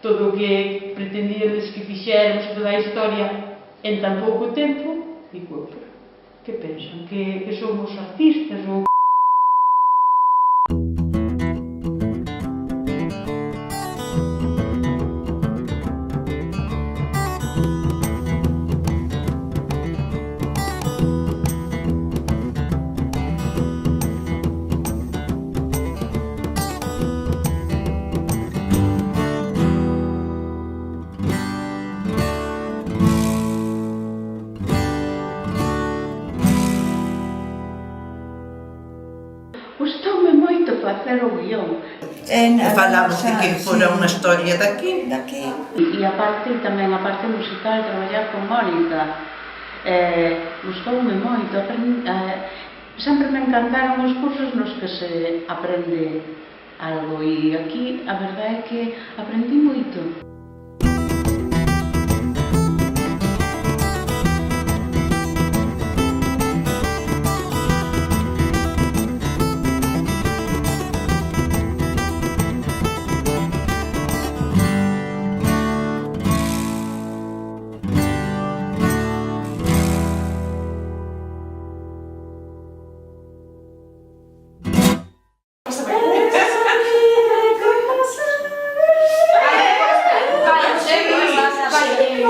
todo o que pretendíades que fixéramos toda a historia en tan pouco tempo, digo, que pensan? Que somos artistas ou... Gustoume moito facer o guión. Falamos de que fora unha historia daqui. E aparte, tamén a parte musical, traballar con Mónica, gustoume moito. Sempre me encantaron os cursos nos que se aprende algo e aquí a verdade é que aprendi moito.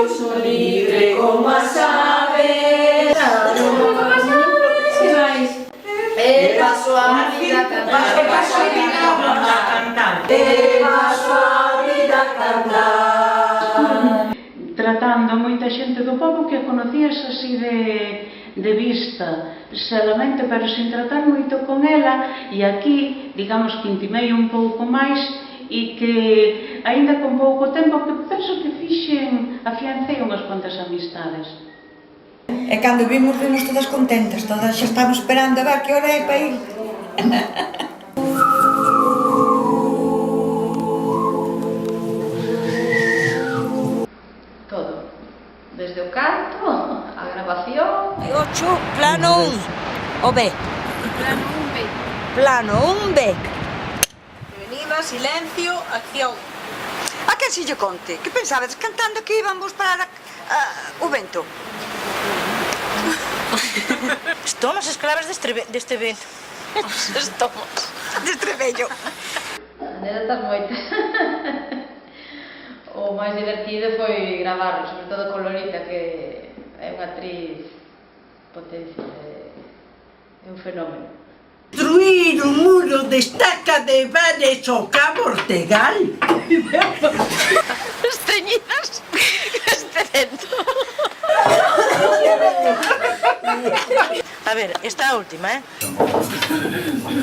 Soy libre como as aves. Paso a vida cantando. Paso a vida cantar. Tratando a moita xente do pobo que a conocías así de vista, solamente, pero sin tratar moito con ela, e aquí, digamos que intimei un pouco máis e que, aínda con pouco tempo, que penso que afiancei unhas cuantas amistades. E cando vimos todas contentas, todas xa estamos esperando a ver que hora é para ir. Todo, desde o canto, a grabación... 8, plano 1, o B. Plano 1B. Plano 1B. Prevenida, silencio, acción. A que se lle conte? Que pensabades cantando que íbamos parar o vento? Estamos escravas deste vento. Estamos. Deste vello. Anécdotas moitas. O máis divertido foi gravar, sobre todo con Lolita, que é unha actriz potencia, é un fenómeno. Construir un muro de estaca de Vares ao Cabo Ortegal. Estreñidas. Este vento. A ver, esta última,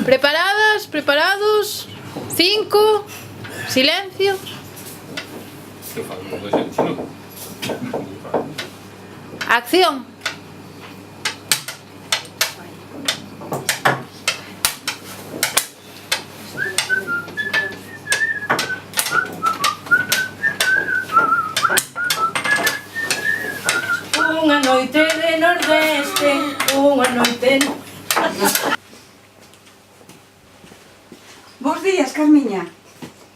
Preparadas, preparados. 5, silencio. Acción. Unha noite de nordeste, unha noite... Bos días, Carmiña.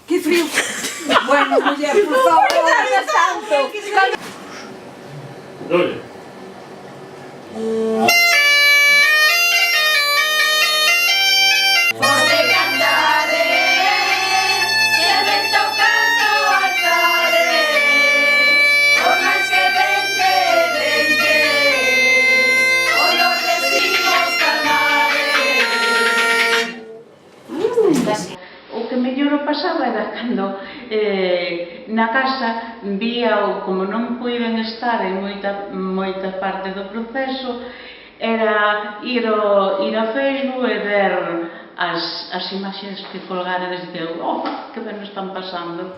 Que frío. Bueno, muller, por favor. Dole. Pode cantare, se el vento canto alzare, por máis que vente, vente, os los decimos calmare. O que mellor o pasaba era cando na casa vía, como non puiden estar en moita parte do proceso, era ir a Facebook e ver as imaxes que colgara desde o que ben están pasando.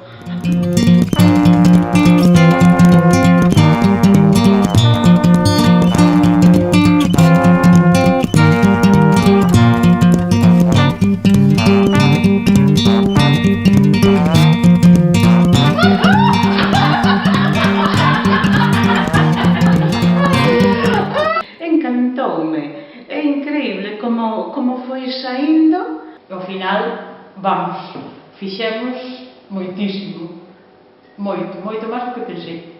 final, vamos, fixemos moitísimo, moito máis do que pensei.